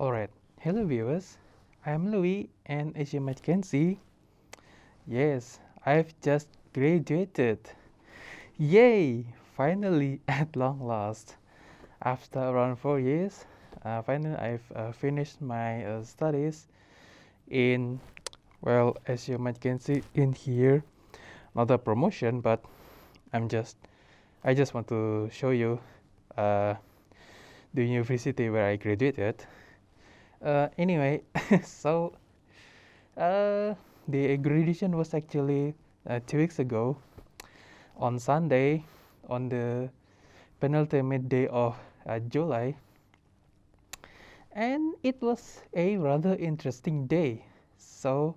Alright, hello viewers. I'm Louie, and as you might can see, yes, I've just graduated. Yay! Finally, at long last. After around 4 years, finally I've finished my studies in, well, as you might can see in here, not a promotion, but I'm just, I just want to show you uh, the university where I graduated. Anyway, so Uh, the graduation was actually 2 weeks ago on Sunday, on the penultimate day of July, and it was a rather interesting day. So,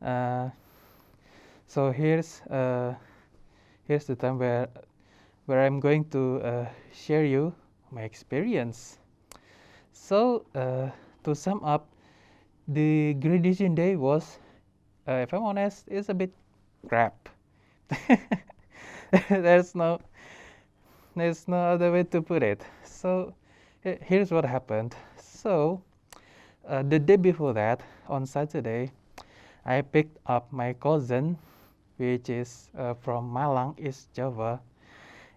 uh, so here's the time where I'm going to share you my experience. So, to sum up, the graduation day was, if I'm honest, is a bit crap. there's no there's no other way to put it. So here's what happened. So the day before that, on Saturday, I picked up my cousin, which is from Malang, East Java,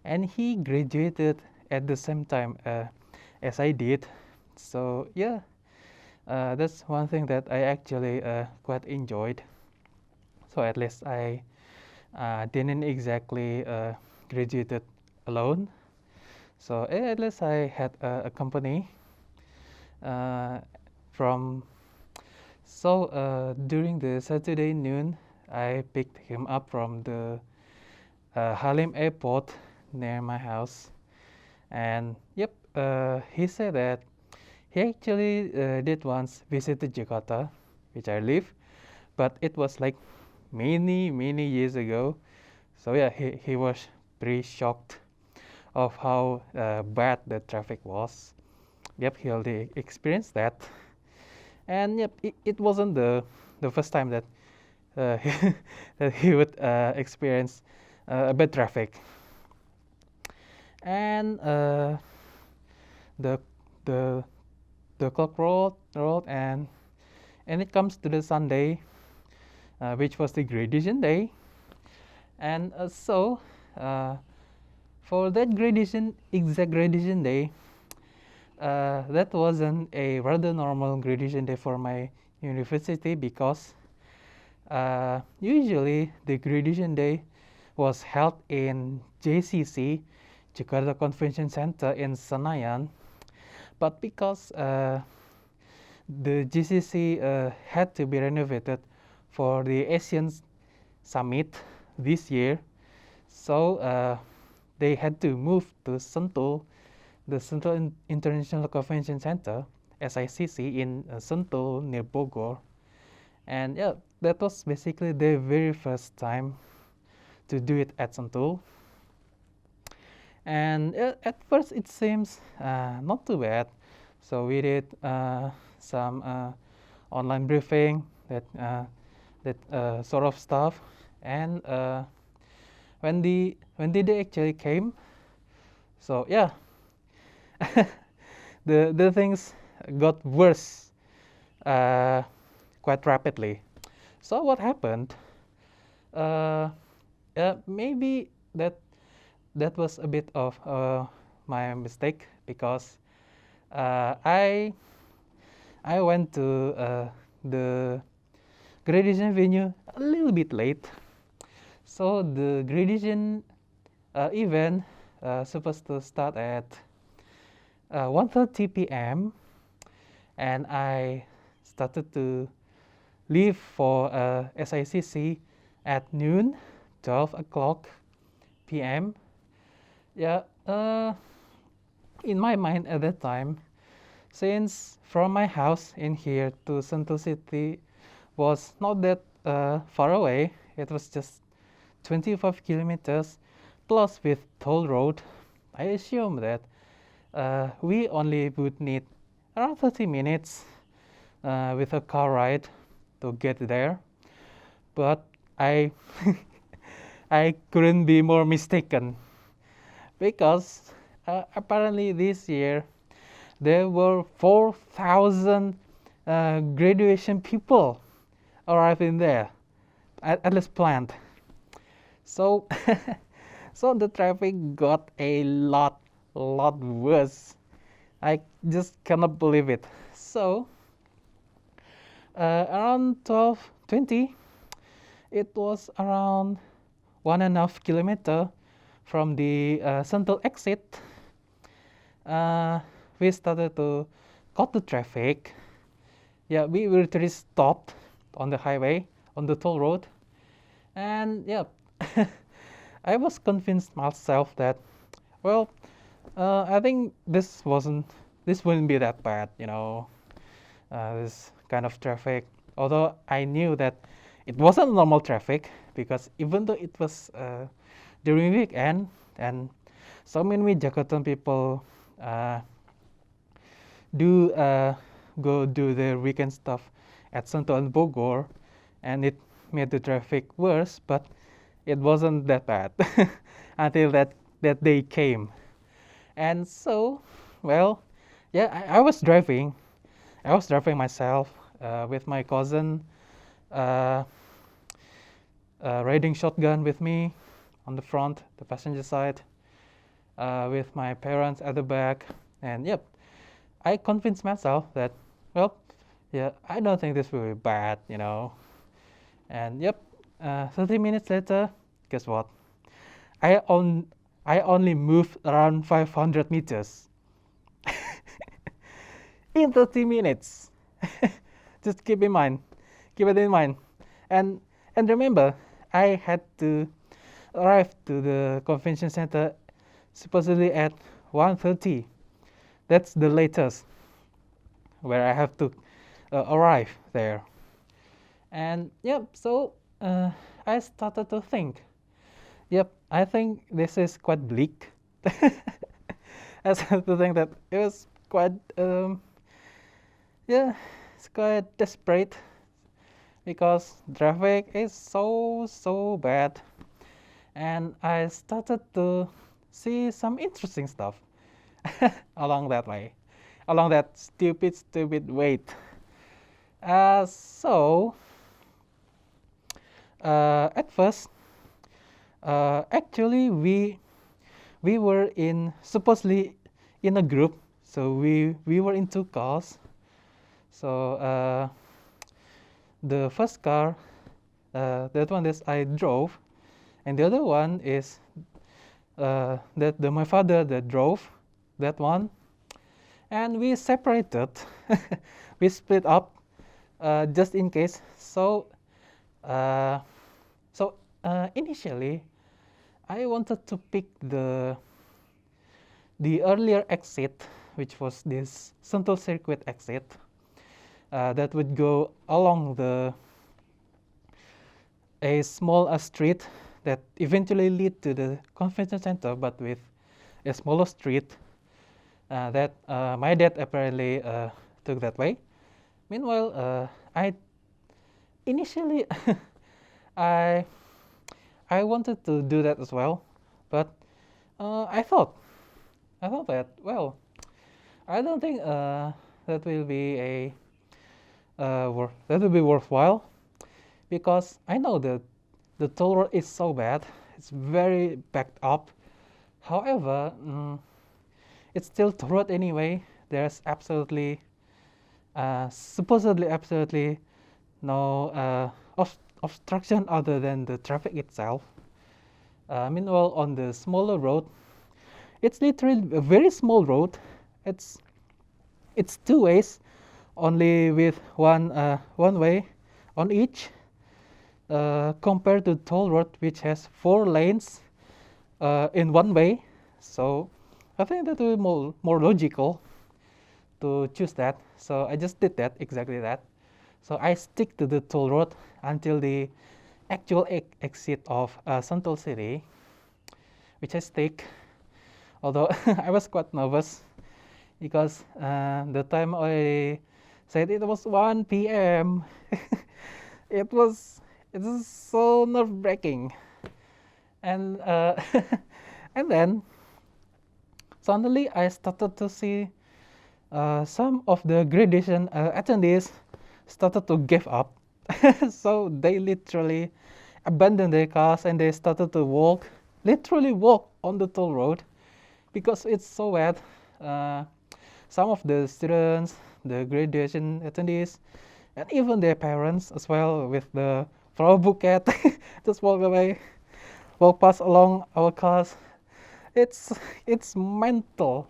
and he graduated at the same time as I did. So yeah, that's one thing that I actually quite enjoyed. So at least I didn't exactly graduated alone. So at least I had a company uh, from. So during the Saturday noon, I picked him up from the Halim Airport near my house, and yep, he said that he actually did once visit Jakarta, which I live, but it was like many years ago. So yeah, he was pretty shocked of how bad the traffic was. Yep, he already experienced that, and yep, it wasn't the first time that that he would experience bad traffic. And the the the clock rolled, and it comes to the Sunday, which was the graduation day, and for that exact graduation day, that wasn't a rather normal graduation day for my university because usually the graduation day was held in JCC, Jakarta Convention Center in Senayan, but because the JCC had to be renovated for the Asian Summit this year, so they had to move to Sentul, the Central International Convention Center, SICC, in Sentul near Bogor. And yeah, that was basically the very first time to do it at Sentul. And at first it seems not too bad. So we did some online briefing, that sort of stuff. And when the day actually came, so yeah, the things got worse quite rapidly. So what happened? Maybe that was a bit of my mistake because I went to the graduation venue a little bit late. So the graduation event supposed to start at 1:30 p.m. and I started to leave for SICC at noon, 12 o'clock p.m. Yeah, in my mind at that time, since from my house in here to Sentul City was not that far away, it was just 25 kilometers plus with toll road, I assume that we only would need around 30 minutes with a car ride to get there. But I I couldn't be more mistaken because apparently this year there were 4,000 graduation people arriving there, at least planned. So, so the traffic got a lot worse. I just cannot believe it. So, around 12:20, it was around 1.5 kilometer from the central exit. We started to cut the traffic. Yeah, we literally stopped on the highway, on the toll road, and yeah, I was convinced myself that, well, I think this wouldn't be that bad, this kind of traffic. Although I knew that it wasn't normal traffic, because even though it was during weekend, and so many Jakartan people do go do their weekend stuff at Sentul and Bogor, and it made the traffic worse, but it wasn't that bad until that day came. And so, well, yeah, I was driving. I was driving myself with my cousin, uh, riding shotgun with me on the front, the passenger side, with my parents at the back. And yep, I convinced myself that, well, yeah, I don't think this will be bad, And yep, 30 minutes later, guess what? I only moved around 500 meters in 30 minutes. Just keep it in mind. And remember, I had to arrive to the convention center supposedly at 1:30. That's the latest where I have to arrive there. And yep, so I started to think, yep, I think this is quite bleak. I started to think that it was quite, yeah, it's quite desperate, because traffic is so bad. And I started to see some interesting stuff along that stupid wait. So at first, actually we were supposedly in a group, so we were in 2 cars. So the first car, that one that I drove, and the other one is my father that drove that one, and we separated. We split up just in case. So initially, I wanted to pick the earlier exit, which was this Sentul Circuit exit, that would go along a small street that eventually lead to the convention center, but with a smaller street that my dad apparently took that way. Meanwhile, I initially I wanted to do that as well, but I thought that, well, I don't think that will be worthwhile, because I know that the toll road is so bad. It's very backed up. However, it's still toll road anyway. There's supposedly absolutely no obstruction other than the traffic itself. Meanwhile, on the smaller road, it's literally a very small road. It's 2 ways, only with one way on each, compared to toll road, which has 4 lanes in 1 way. So I think that will be more logical to choose that. So I just did exactly that. So I stick to the toll road until the actual exit of Sentul City, which I stick. Although I was quite nervous, because the time I said it was 1 p.m. it was so nerve-wracking, and and then suddenly I started to see some of the graduation attendees started to give up. So they literally abandoned their cars and they started to walk, literally walk on the toll road because it's so wet. Uh, some of the students, the graduation attendees, and even their parents as well with the flower bouquet just walk away, walk past along our cars. It's it's mental,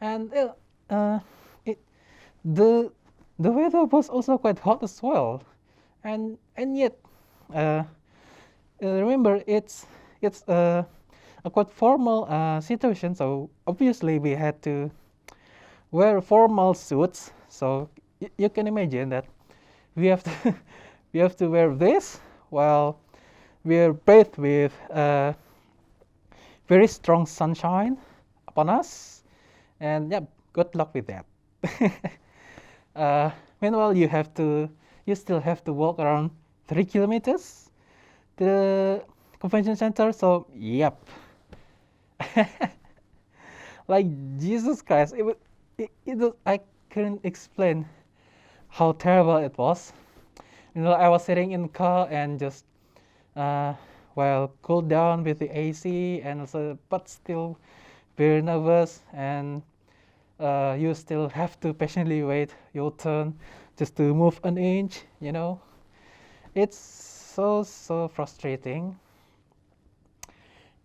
and it, the the weather was also quite hot as well, and yet uh, remember it's a quite formal situation, so obviously we had to wear formal suits. So you can imagine that we have to we have to wear this while we're bathed with very strong sunshine upon us, and yeah, good luck with that. Meanwhile, you still have to walk around 3 kilometers to the convention center. So yep, like Jesus Christ, I couldn't explain how terrible it was. I was sitting in the car and just well cooled down with the AC, and also but still very nervous, and you still have to patiently wait your turn just to move an inch. It's so frustrating.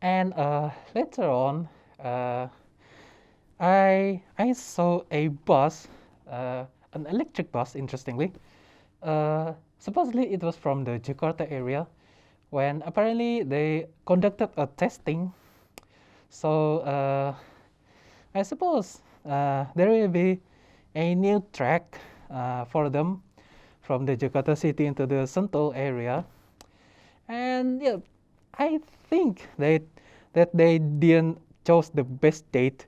And later on, I saw a bus, an electric bus, interestingly. Supposedly it was from the Jakarta area, when apparently they conducted a testing. So I suppose there will be a new track for them from the Jakarta city into the Sentul area. And yeah, I think that they didn't chose the best date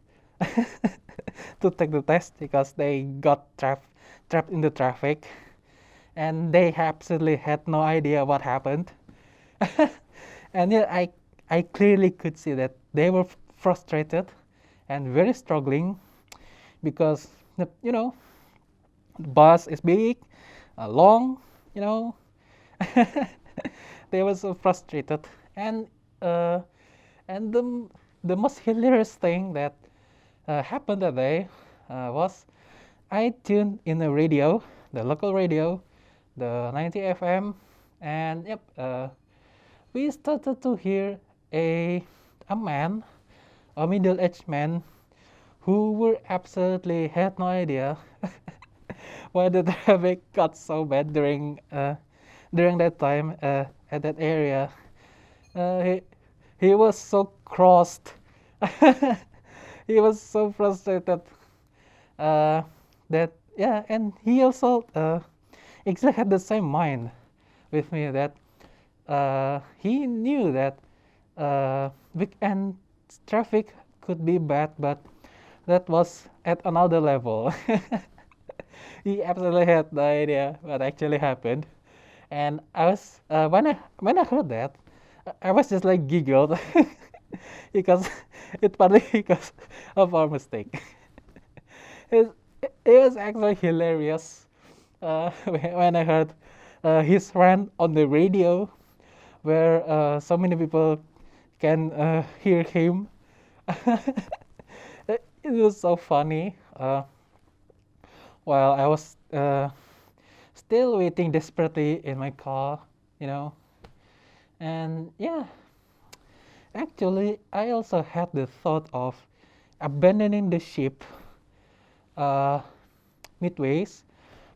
to take the test because they got trapped in the traffic, and they absolutely had no idea what happened. And yeah, I clearly could see that they were frustrated and very struggling because the bus is big, long, you know. They were so frustrated, and uh, and the most hilarious thing that happened that day was I tuned in the radio, the local radio, the 90 FM, and yep, we started to hear a man, a middle-aged man, who were absolutely had no idea why the traffic got so bad during that time at that area. Uh, he he was so crossed. He was so frustrated uh, that yeah, and he also exactly had the same mind with me that he knew that weekend traffic could be bad, but that was at another level. He absolutely had no idea what actually happened, and I was when I heard that, I was just like giggled because it's partly because of our mistake. it, it was actually hilarious when I heard his rant on the radio, where so many people can hear him. It was so funny. While I was still waiting desperately in my car, you know. And yeah, actually, I also had the thought of abandoning the ship uh, midways,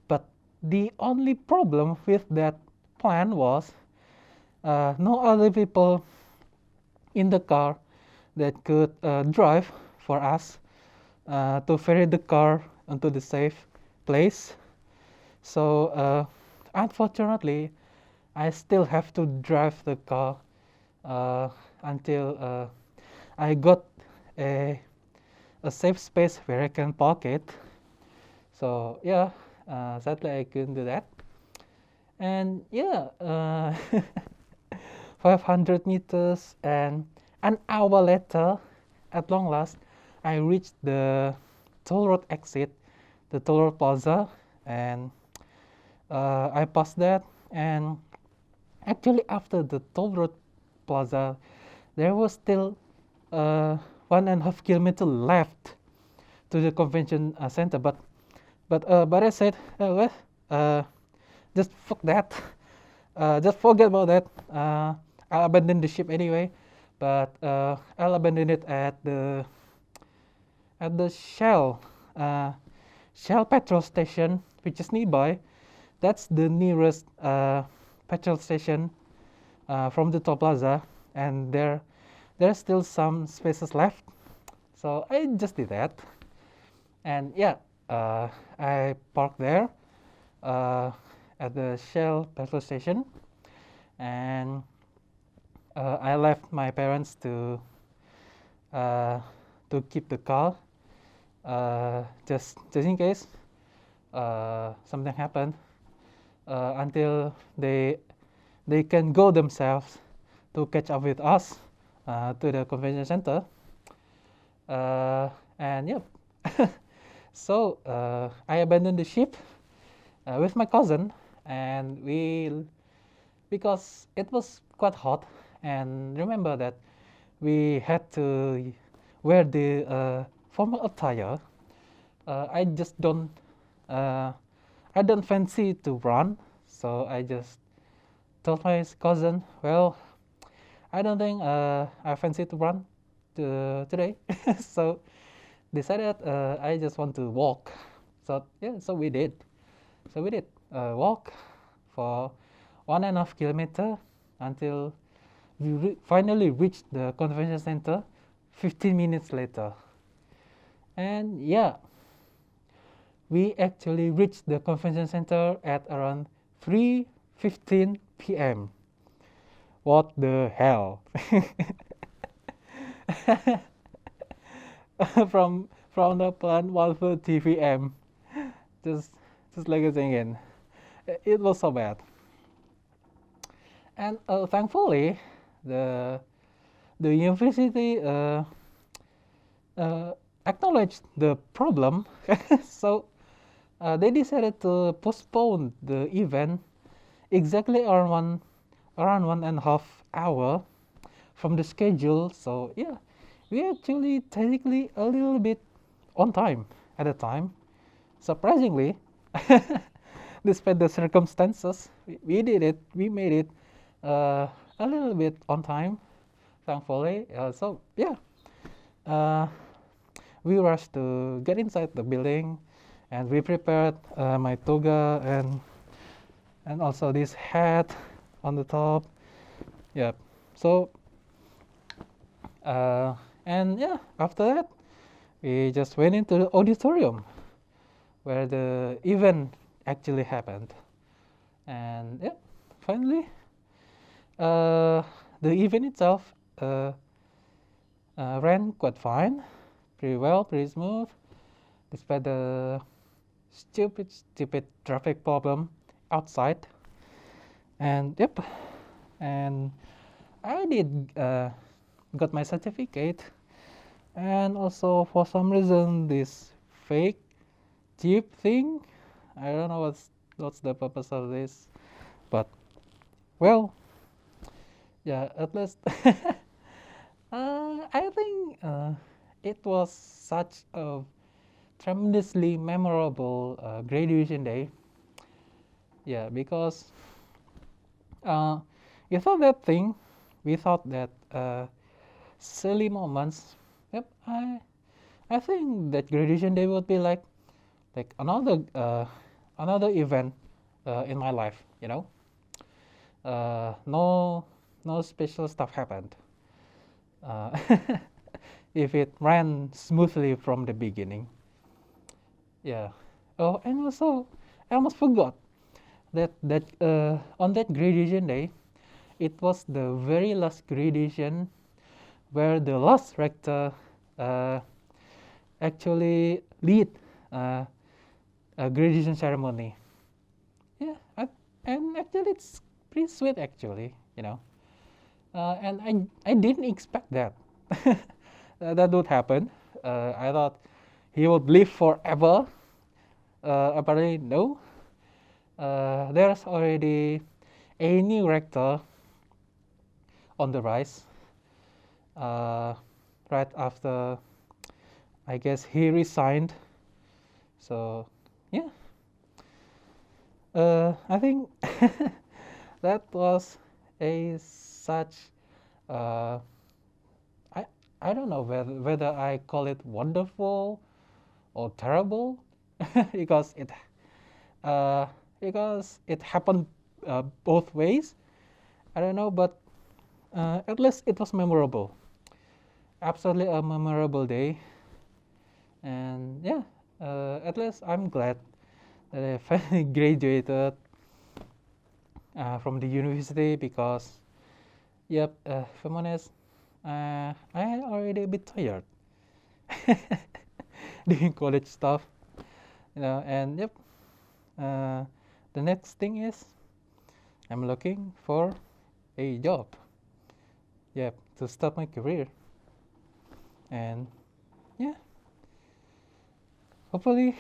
but the only problem with that plan was no other people in the car that could drive for us to ferry the car onto the safe place. So unfortunately, I still have to drive the car until I got a, a safe space where I can park it. So yeah, sadly I couldn't do that. And yeah, 500 meters and an hour later, at long last, I reached the toll road exit, the toll road plaza, and I passed that. And actually, after the toll road plaza, there was still 1.5 kilometer left to the convention center. But I said, well, just fuck that. Just forget about that. I'll abandon the ship anyway. But I'll abandon it at the Shell petrol station, which is nearby. That's the nearest petrol station from the toll plaza, and there's still some spaces left. So I just did that, and yeah, I parked there at the Shell petrol station, and I left my parents to keep the car just in case something happened, until they can go themselves to catch up with us to the convention center. And yep. So I abandoned the ship with my cousin, and because it was quite hot, and remember that we had to wear the formal attire. I just don't I don't fancy to run, so I just told my cousin, well, I don't think I fancy to run today. So decided I just want to walk. So yeah, so we did. Walk for 1.5 kilometer until we finally reached the convention center 15 minutes later. And yeah, we actually reached the convention center at around 3:15 p.m. What the hell? from the plan 1:30 p.m. just like a thinking. It was so bad. And thankfully, the university acknowledged the problem. So they decided to postpone the event exactly around 1.5 hours from the schedule. So yeah, we actually technically a little bit on time at the time. Surprisingly, despite the circumstances, we did it. We made it a little bit on time, thankfully. So yeah, we rushed to get inside the building, and we prepared my toga and also this hat on the top. Yeah. So and yeah, after that, we just went into the auditorium where the event actually happened. And yeah, finally, the event itself ran quite fine, pretty well, pretty smooth, despite the stupid traffic problem outside. And yep, and I did got my certificate, and also for some reason this fake jeep thing, I don't know what's the purpose of this, but well, yeah, at least I think it was such a tremendously memorable graduation day. Yeah, because we thought that silly moments. Yep, I think that graduation day would be like another event in my life. You know, no special stuff happened. If it ran smoothly from the beginning. Yeah. Oh, and also I almost forgot that on that graduation day, it was the very last graduation where the last rector actually lead a graduation ceremony. Yeah, and actually it's pretty sweet actually, you know. And I didn't expect that that would happen. I thought he would live forever. Apparently, no. There's already a new rector on the rise. Right after, I guess, he resigned. So, yeah. I think that was a such. Uh, I I don't know whether I call it wonderful or terrible because uh, it happened both ways. I don't know, but at least it was memorable. Absolutely a memorable day, and yeah, at least I'm glad that I finally graduated from the university because, yep, if I'm honest, I already a bit tired doing college stuff, and yep, uh, the next thing is I'm looking for a job, yep, to start my career, and yeah, hopefully,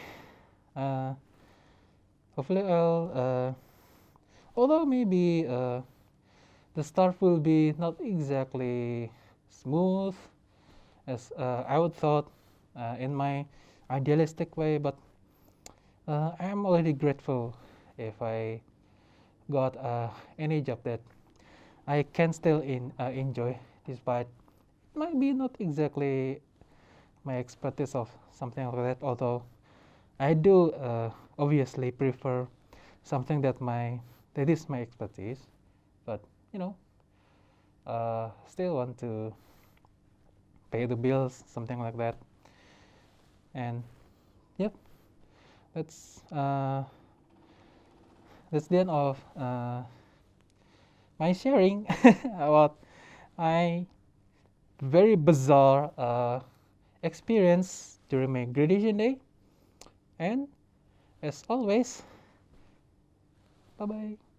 uh, hopefully although maybe the start will be not exactly smooth as I would thought in my idealistic way, but I'm already grateful if I got any job that I can still enjoy, despite it might be not exactly my expertise of something like that. Although I do obviously prefer something that is my expertise, but you know, still want to pay the bills, something like that. And yep, that's uh, that's the end of my sharing about my very bizarre experience during my graduation day. And as always, bye bye.